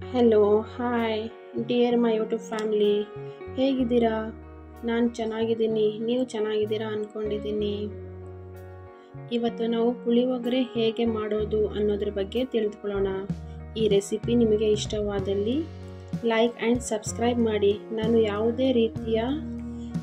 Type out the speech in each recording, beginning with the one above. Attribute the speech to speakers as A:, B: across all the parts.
A: Hello hi dear my YouTube family, ಹೇಗಿದ್ದೀರಾ? ನಾನು ಚೆನ್ನಾಗಿದ್ದೀನಿ, ನೀವು ಚೆನ್ನಾಗಿದ್ದೀರಾ ಅಂದ್ಕೊಂಡಿದ್ದೀನಿ. ಇವತ್ತು ನಾವು ಪುಳಿಯೋಗರೆ ಹೇಗೆ ಮಾಡೋದು ಅನ್ನೋದ್ರ ಬಗ್ಗೆ ತಿಳಿದುಕೊಳ್ಳೋಣ. ಈ ರೆಸಿಪಿ ನಿಮಗೆ ಇಷ್ಟವಾದಲ್ಲಿ ಲೈಕ್ ಆ್ಯಂಡ್ ಸಬ್ಸ್ಕ್ರೈಬ್ ಮಾಡಿ. ನಾನು ಯಾವುದೇ ರೀತಿಯ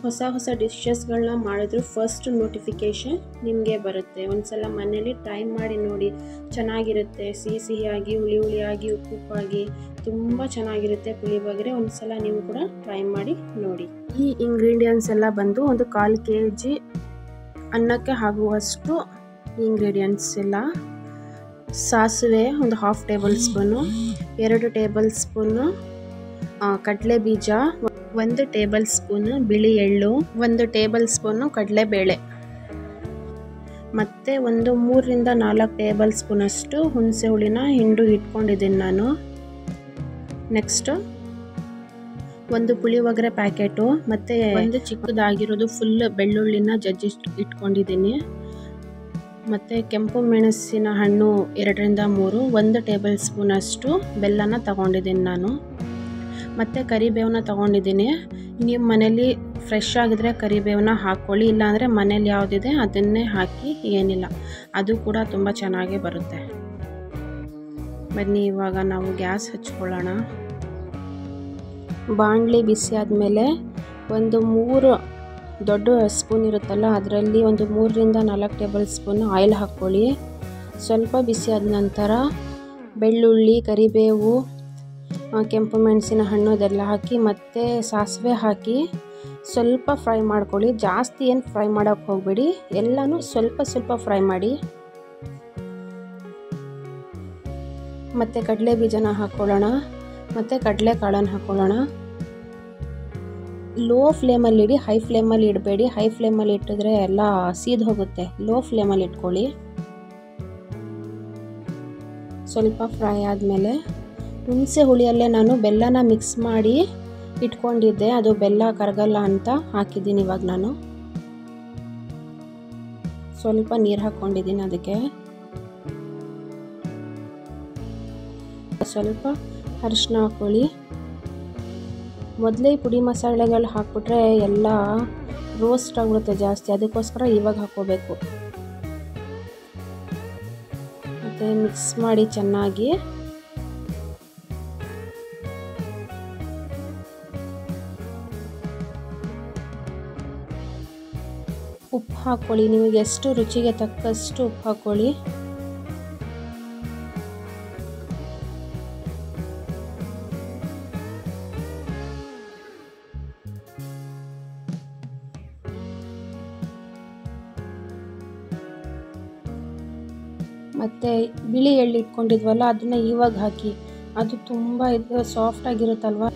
A: ಹೊಸ ಡಿಶಸ್ಗಳನ್ನ ಮಾಡಿದ್ರು ಫಸ್ಟ್ ನೋಟಿಫಿಕೇಷನ್ ನಿಮಗೆ ಬರುತ್ತೆ. ಒಂದ್ಸಲ ಮನೇಲಿ ಟ್ರೈ ಮಾಡಿ ನೋಡಿ, ಚೆನ್ನಾಗಿರುತ್ತೆ. ಸಿಹಿಯಾಗಿ, ಹುಳಿಯಾಗಿ, ಉಪ್ಪಾಗಿ ತುಂಬ ಚೆನ್ನಾಗಿರುತ್ತೆ ಪುಳಿಯೋಗರೆ. ಒಂದ್ಸಲ ನೀವು ಕೂಡ ಟ್ರೈ ಮಾಡಿ ನೋಡಿ. ಈ ಇಂಗ್ರೀಡಿಯೆಂಟ್ಸ್ ಎಲ್ಲ ಬಂದು ಒಂದು 1/4 kg ಅನ್ನಕ್ಕೆ ಆಗುವಷ್ಟು ಇಂಗ್ರೀಡಿಯೆಂಟ್ಸ್ ಎಲ್ಲ. ಸಾಸಿವೆ ಒಂದು 1/2 ಟೇಬಲ್ ಸ್ಪೂನು, 2 ಟೇಬಲ್ ಸ್ಪೂನು ಕಡಲೆ ಬೀಜ, 1 ಟೇಬಲ್ ಸ್ಪೂನು ಬಿಳಿ ಎಳ್ಳು, 1 ಟೇಬಲ್ ಸ್ಪೂನು ಕಡಲೆಬೇಳೆ, ಮತ್ತು ಒಂದು 3 ರಿಂದ 4 ಟೇಬಲ್ ಸ್ಪೂನಷ್ಟು ಹುಣಸೆ ಹುಳಿನ ಹಿಂಡು ಇಟ್ಕೊಂಡಿದ್ದೀನಿ ನಾನು. ನೆಕ್ಸ್ಟು ಒಂದು ಪುಳಿಯೋಗರೆ ಪ್ಯಾಕೆಟು, ಮತ್ತು ಒಂದು ಚಿಕ್ಕದಾಗಿರೋದು ಫುಲ್ ಬೆಳ್ಳುಳ್ಳಿನ ಜಜ್ಜಿ ಇಟ್ಕೊಂಡಿದ್ದೀನಿ, ಮತ್ತು ಕೆಂಪು ಮೆಣಸಿನ ಹಣ್ಣು 2 ರಿಂದ 3, 1 ಟೇಬಲ್ ಸ್ಪೂನಷ್ಟು ಬೆಲ್ಲನ ತಗೊಂಡಿದ್ದೀನಿ ನಾನು, ಮತ್ತು ಕರಿಬೇವನ್ನ ತೊಗೊಂಡಿದ್ದೀನಿ. ನೀವು ಮನೇಲಿ ಫ್ರೆಶ್ ಆಗಿದ್ರೆ ಕರಿಬೇವನ್ನ ಹಾಕ್ಕೊಳ್ಳಿ, ಇಲ್ಲಾಂದರೆ ಮನೇಲಿ ಯಾವುದಿದೆ ಅದನ್ನೇ ಹಾಕಿ, ಏನಿಲ್ಲ ಅದು ಕೂಡ ತುಂಬ ಚೆನ್ನಾಗೇ ಬರುತ್ತೆ. ಬನ್ನಿ ಇವಾಗ ನಾವು ಗ್ಯಾಸ್ ಹಚ್ಕೊಳ್ಳೋಣ. ಬಾಣಲಿ ಬಿಸಿ ಆದಮೇಲೆ ಒಂದು 3 ದೊಡ್ಡ ಸ್ಪೂನ್ ಇರುತ್ತಲ್ಲ, ಅದರಲ್ಲಿ ಒಂದು 3 ರಿಂದ 4 ಟೇಬಲ್ ಸ್ಪೂನ್ ಆಯಿಲ್ ಹಾಕ್ಕೊಳ್ಳಿ. ಸ್ವಲ್ಪ ಬಿಸಿ ಆದ ನಂತರ ಬೆಳ್ಳುಳ್ಳಿ, ಕರಿಬೇವು, ಕೆಂಪು ಮೆಣಸಿನ ಹಣ್ಣು ಅದೆಲ್ಲ ಹಾಕಿ, ಮತ್ತು ಸಾಸಿವೆ ಹಾಕಿ ಸ್ವಲ್ಪ ಫ್ರೈ ಮಾಡ್ಕೊಳ್ಳಿ. ಜಾಸ್ತಿ ಏನು ಫ್ರೈ ಮಾಡೋಕ್ಕೆ ಹೋಗಬೇಡಿ, ಎಲ್ಲನೂ ಸ್ವಲ್ಪ ಫ್ರೈ ಮಾಡಿ. ಮತ್ತು ಕಡಲೆ ಬೀಜನ ಹಾಕ್ಕೊಳ್ಳೋಣ, ಮತ್ತು ಕಡಲೆ ಕಾಳನ್ನು ಹಾಕ್ಕೊಳ್ಳೋಣ. ಲೋ ಫ್ಲೇಮಲ್ಲಿ ಇಡಿ, ಹೈ ಫ್ಲೇಮಲ್ಲಿ ಇಡಬೇಡಿ. ಹೈ ಫ್ಲೇಮಲ್ಲಿ ಇಟ್ಟಿದ್ರೆ ಎಲ್ಲ ಸೀದ್ ಹೋಗುತ್ತೆ. ಲೋ ಫ್ಲೇಮಲ್ಲಿ ಇಟ್ಕೊಳ್ಳಿ. ಸ್ವಲ್ಪ ಫ್ರೈ ಆದಮೇಲೆ ಹುಣಸೆ ಹುಳಿಯಲ್ಲೇ ನಾನು ಬೆಲ್ಲನ ಮಿಕ್ಸ್ ಮಾಡಿ ಇಟ್ಕೊಂಡಿದ್ದೆ, ಅದು ಬೆಲ್ಲ ಕರಗಲ್ಲ ಅಂತ ಹಾಕಿದ್ದೀನಿ. ಇವಾಗ ನಾನು ಸ್ವಲ್ಪ ನೀರು ಹಾಕ್ಕೊಂಡಿದ್ದೀನಿ, ಅದಕ್ಕೆ ಸ್ವಲ್ಪ ಅರಿಶಿನ ಹಾಕ್ಕೊಳ್ಳಿ. ಮೊದಲೇ ಪುಡಿ ಮಸಾಲೆಗಳು ಹಾಕ್ಬಿಟ್ರೆ ಎಲ್ಲ ರೋಸ್ಟ್ ಆಗಿಬಿಡುತ್ತೆ ಜಾಸ್ತಿ, ಅದಕ್ಕೋಸ್ಕರ ಇವಾಗ ಹಾಕ್ಕೋಬೇಕು. ಮತ್ತು ಮಿಕ್ಸ್ ಮಾಡಿ ಚೆನ್ನಾಗಿ. ಉಪ್ಪು ಹಾಕ್ಕೊಳ್ಳಿ, ನಿಮಗೆ ಎಷ್ಟು ರುಚಿಗೆ ತಕ್ಕಷ್ಟು ಉಪ್ಪು ಹಾಕ್ಕೊಳ್ಳಿ. ಮತ್ತು ಬಿಳಿ ಎಳ್ಳು ಇಟ್ಕೊಂಡಿದ್ವಲ್ಲ ಅದನ್ನು ಇವಾಗ ಹಾಕಿ, ಅದು ತುಂಬ ಸಾಫ್ಟ್ ಆಗಿರುತ್ತಲ್ವ.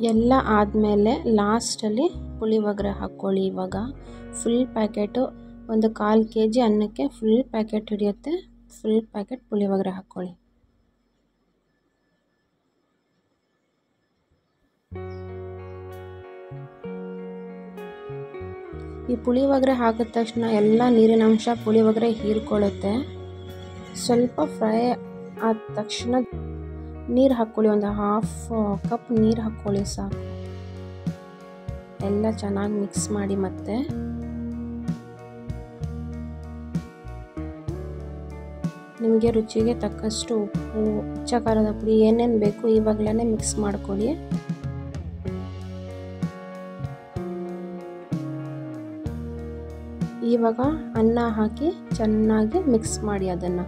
A: ಎಲ್ಲ ಆದಮೇಲೆ ಲಾಸ್ಟಲ್ಲಿ ಪುಳಿಯೋಗರೆ ಹಾಕ್ಕೊಳ್ಳಿ. ಇವಾಗ ಫುಲ್ ಪ್ಯಾಕೆಟು, ಒಂದು 1/4 kg ಅನ್ನಕ್ಕೆ ಫುಲ್ ಪ್ಯಾಕೆಟ್ ಹಿಡಿಯುತ್ತೆ. ಫುಲ್ ಪ್ಯಾಕೆಟ್ ಪುಳಿಯೋಗರೆ ಹಾಕ್ಕೊಳ್ಳಿ. ಈ ಪುಳಿಯೋಗರೆ ಹಾಕಿದ ತಕ್ಷಣ ಎಲ್ಲ ನೀರಿನ ಅಂಶ ಪುಳಿಯೋಗರೆ ಹೀರ್ಕೊಳ್ಳುತ್ತೆ. ಸ್ವಲ್ಪ ಫ್ರೈ ಆದ ತಕ್ಷಣ ನೀರು ಹಾಕ್ಕೊಳ್ಳಿ, ಒಂದು 1/2 ಕಪ್ ನೀರು ಹಾಕ್ಕೊಳ್ಳಿ ಸಾಕು. ಎಲ್ಲ ಚೆನ್ನಾಗಿ ಮಿಕ್ಸ್ ಮಾಡಿ. ಮತ್ತು ನಿಮಗೆ ರುಚಿಗೆ ತಕ್ಕಷ್ಟು ಉಪ್ಪು, ಖಾರದ ಪುಡಿ ಏನೇನು ಬೇಕು ಇವಾಗಲೇ ಮಿಕ್ಸ್ ಮಾಡ್ಕೊಳ್ಳಿ. ಇವಾಗ ಅನ್ನ ಹಾಕಿ ಚೆನ್ನಾಗಿ ಮಿಕ್ಸ್ ಮಾಡಿ. ಅದನ್ನು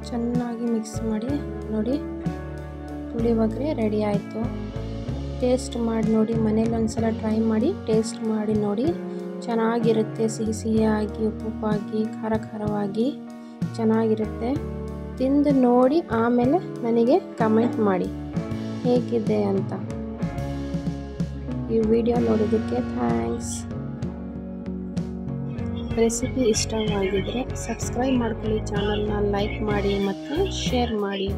A: ಚೆನ್ನಾಗಿ ಮಿಕ್ಸ್ ಮಾಡಿ. ನೋಡಿ, ಪುಳಿಯೋಗರೆ ರೆಡಿ ಆಯಿತು. ಟೇಸ್ಟ್ ಮಾಡಿ ನೋಡಿ, ಮನೇಲಿ ಒಂದ್ಸಲ ಟ್ರೈ ಮಾಡಿ ಟೇಸ್ಟ್ ಮಾಡಿ ನೋಡಿ. ಚೆನ್ನಾಗಿರುತ್ತೆ, ಸಿಹಿಯಾಗಿ, ಉಪ್ಪಾಗಿ, ಖಾರವಾಗಿ ಚೆನ್ನಾಗಿರುತ್ತೆ. ತಿಂದು ನೋಡಿ ಆಮೇಲೆ ನನಗೆ ಕಮೆಂಟ್ ಮಾಡಿ ಹೇಗಿದೆ ಅಂತ. ಈ ವಿಡಿಯೋ ನೋಡೋದಕ್ಕೆ ಥ್ಯಾಂಕ್ಸ್. ರೆಸಿಪಿ ಇಷ್ಟವಾಗಿದ್ದರೆ ಸಬ್ಸ್ಕ್ರೈಬ್ ಮಾಡ್ಕೊಳ್ಳಿ, ಚಾನಲ್ನ ಲೈಕ್ ಮಾಡಿ ಮತ್ತು ಶೇರ್ ಮಾಡಿ.